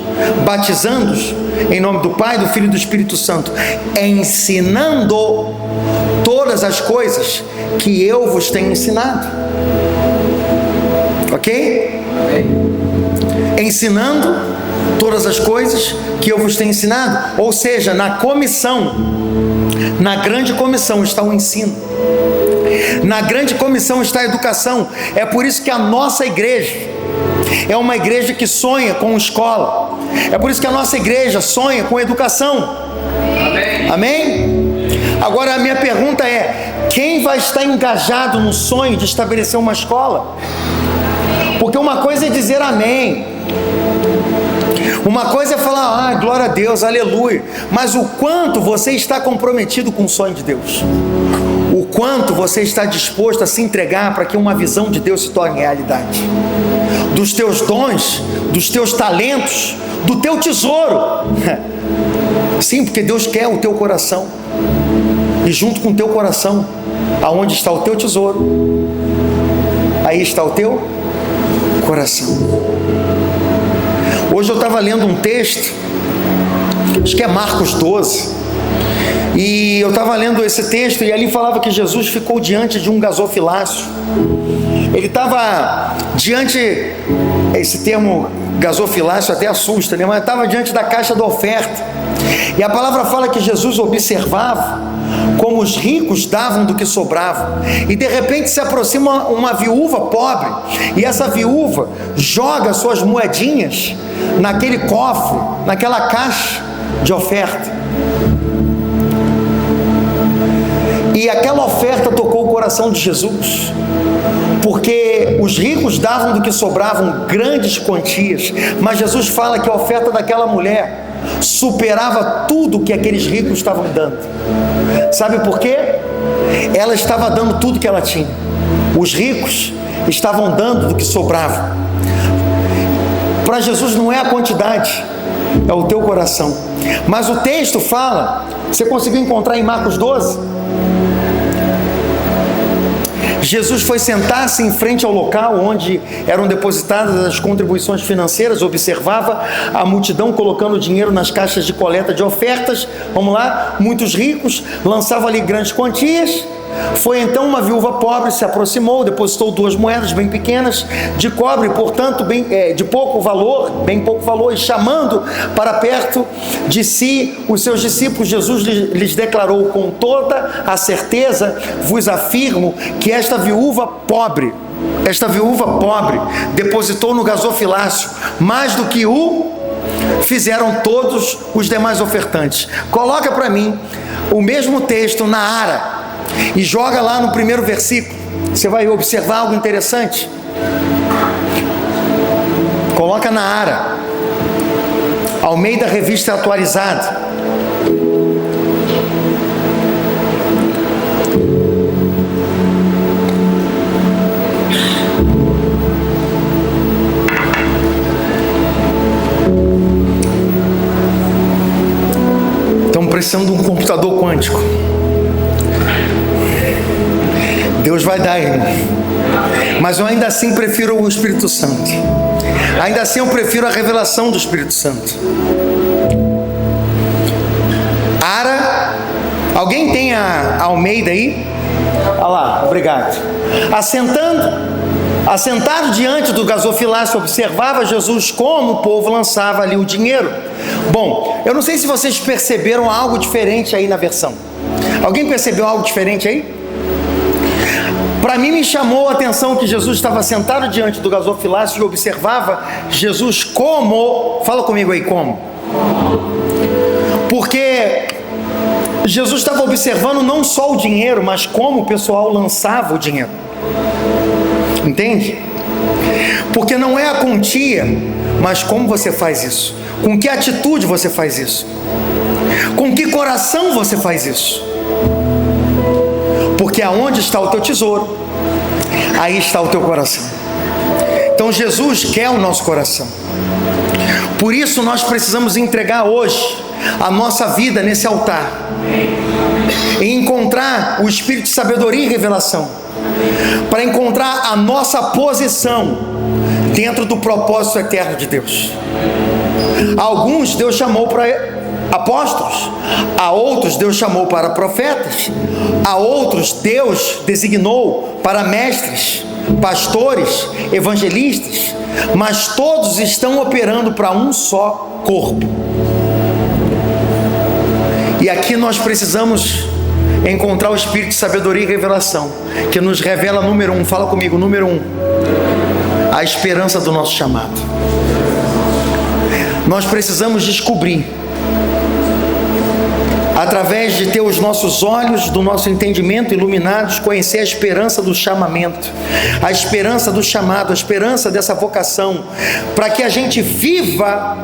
batizando-os em nome do Pai, do Filho e do Espírito Santo, ensinando todas as coisas que eu vos tenho ensinado. Ok? Ensinando todas as coisas que eu vos tenho ensinado. Ou seja, na comissão, na grande comissão está o ensino, na grande comissão está a educação. É por isso que a nossa igreja é uma igreja que sonha com escola. É por isso que a nossa igreja sonha com educação. Amém. Amém? Agora a minha pergunta é: quem vai estar engajado no sonho de estabelecer uma escola? Porque uma coisa é dizer amém, uma coisa é falar glória a Deus, aleluia, mas o quanto você está comprometido com o sonho de Deus? O quanto você está disposto a se entregar para que uma visão de Deus se torne realidade? Dos teus dons, dos teus talentos, do teu tesouro. Sim, porque Deus quer o teu coração. E junto com o teu coração, aonde está o teu tesouro, aí está o teu coração. Hoje eu estava lendo um texto, acho que é Marcos 12, e eu estava lendo esse texto, e ali falava que Jesus ficou diante de um gasofilácio. Ele estava diante, esse termo gasofilácio até assusta, né? Mas estava diante da caixa da oferta, e a palavra fala que Jesus observava como os ricos davam do que sobrava, e de repente se aproxima uma viúva pobre, e essa viúva joga suas moedinhas naquele cofre, naquela caixa de oferta, e aquela oferta tocou o coração de Jesus, porque os ricos davam do que sobravam grandes quantias, mas Jesus fala que a oferta daquela mulher superava tudo que aqueles ricos estavam dando. Sabe por quê? Ela estava dando tudo que ela tinha. Os ricos estavam dando do que sobrava. Para Jesus não é a quantidade, é o teu coração. Mas o texto fala, você conseguiu encontrar em Marcos 12? Jesus foi sentar-se em frente ao local onde eram depositadas as contribuições financeiras, observava a multidão colocando dinheiro nas caixas de coleta de ofertas. Vamos lá, muitos ricos lançavam ali grandes quantias. Foi então uma viúva pobre, se aproximou, depositou 2 moedas bem pequenas de cobre, portanto bem pouco valor, e chamando para perto de si os seus discípulos, Jesus lhes declarou com toda a certeza: vos afirmo que esta viúva pobre depositou no gasofilácio mais do que fizeram todos os demais ofertantes. Coloca para mim o mesmo texto na Ara e joga lá no primeiro versículo. Você vai observar algo interessante. Coloca na Ara, Almeida Revista Atualizada. Estamos precisando de um computador quântico. Deus vai dar, irmão. Mas eu ainda assim prefiro o Espírito Santo. Ainda assim eu prefiro a revelação do Espírito Santo. Ara. Alguém tem a Almeida aí? Olha lá, obrigado. Assentado diante do gasofilácio, observava Jesus como o povo lançava ali o dinheiro. Bom, eu não sei se vocês perceberam algo diferente aí na versão. Alguém percebeu algo diferente aí? Para mim me chamou a atenção que Jesus estava sentado diante do gasofilácio e observava Jesus como, fala comigo aí, como? Porque Jesus estava observando não só o dinheiro, mas como o pessoal lançava o dinheiro. Entende? Porque não é a quantia, mas como você faz isso. Com que atitude você faz isso. Com que coração você faz isso. Porque aonde está o teu tesouro, aí está o teu coração. Então Jesus quer o nosso coração. Por isso nós precisamos entregar hoje a nossa vida nesse altar e encontrar o Espírito de sabedoria e revelação, para encontrar a nossa posição dentro do propósito eterno de Deus. Alguns Deus chamou para apóstolos, a outros Deus chamou para profetas, a outros Deus designou para mestres, pastores, evangelistas, mas todos estão operando para um só corpo. E aqui nós precisamos encontrar o Espírito de sabedoria e revelação, que nos revela, número 1, fala comigo, número 1, a esperança do nosso chamado. Nós precisamos descobrir, através de ter os nossos olhos, do nosso entendimento iluminados, conhecer a esperança do chamamento, a esperança do chamado, a esperança dessa vocação, para que a gente viva.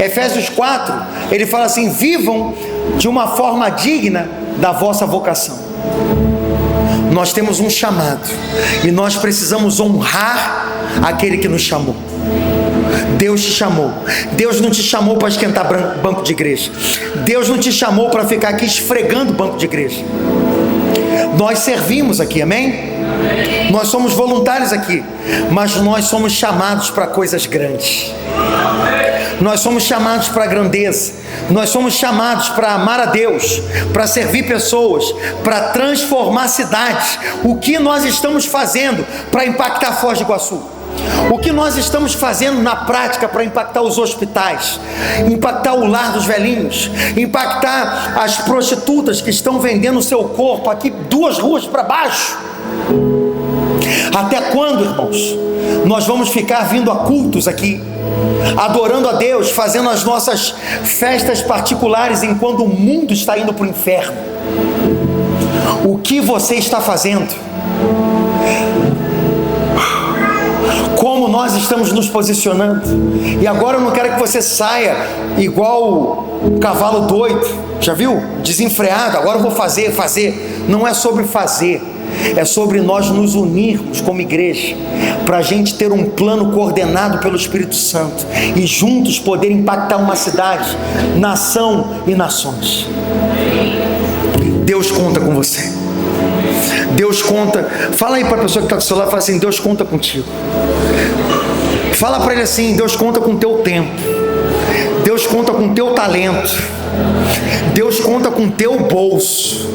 Efésios 4, ele fala assim: vivam de uma forma digna da vossa vocação. Nós temos um chamado e nós precisamos honrar aquele que nos chamou. Deus te chamou. Deus não te chamou para esquentar banco de igreja. Deus não te chamou para ficar aqui esfregando banco de igreja. Nós servimos aqui, amém? Nós somos voluntários aqui, mas nós somos chamados para coisas grandes. Nós somos chamados para a grandeza. Nós somos chamados para amar a Deus, para servir pessoas, para transformar cidades. O que nós estamos fazendo para impactar Foz do Iguaçu? O que nós estamos fazendo na prática para impactar os hospitais, impactar o lar dos velhinhos, impactar as prostitutas que estão vendendo o seu corpo aqui 2 ruas para baixo? Até quando, irmãos, nós vamos ficar vindo a cultos aqui, adorando a Deus, fazendo as nossas festas particulares, enquanto o mundo está indo para o inferno? O que você está fazendo? Como nós estamos nos posicionando? E agora eu não quero que você saia igual um cavalo doido, já viu? Desenfreado, agora eu vou fazer. Não é sobre fazer, é sobre nós nos unirmos como igreja, para a gente ter um plano coordenado pelo Espírito Santo e juntos poder impactar uma cidade, nação e nações. Deus conta com você. Deus conta. Fala aí para a pessoa que está do seu lado, fala assim: Deus conta contigo. Fala para ele assim: Deus conta com o teu tempo. Deus conta com o teu talento. Deus conta com o teu bolso.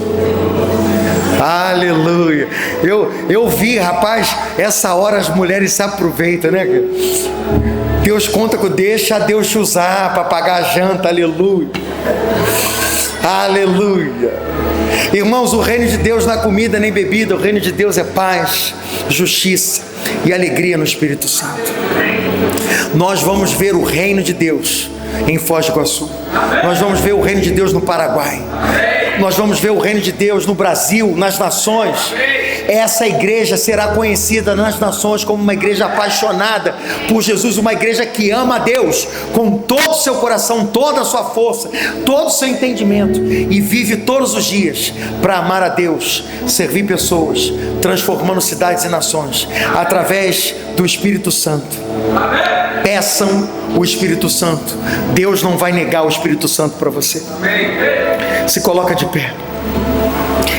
Aleluia. Eu vi, rapaz, essa hora as mulheres se aproveitam, né? Deus conta com, deixa Deus te usar para pagar a janta. Aleluia. Aleluia. Irmãos, o reino de Deus não é comida nem bebida. O reino de Deus é paz, justiça e alegria no Espírito Santo. Nós vamos ver o reino de Deus em Foz do Iguaçu. Nós vamos ver o reino de Deus no Paraguai. Nós vamos ver o reino de Deus no Brasil, nas nações. Essa igreja será conhecida nas nações como uma igreja apaixonada por Jesus, uma igreja que ama a Deus com todo o seu coração, toda a sua força, todo o seu entendimento, e vive todos os dias para amar a Deus, servir pessoas, transformando cidades e nações através do Espírito Santo. Peçam o Espírito Santo. Deus não vai negar o Espírito Santo para você. Se coloca de pé.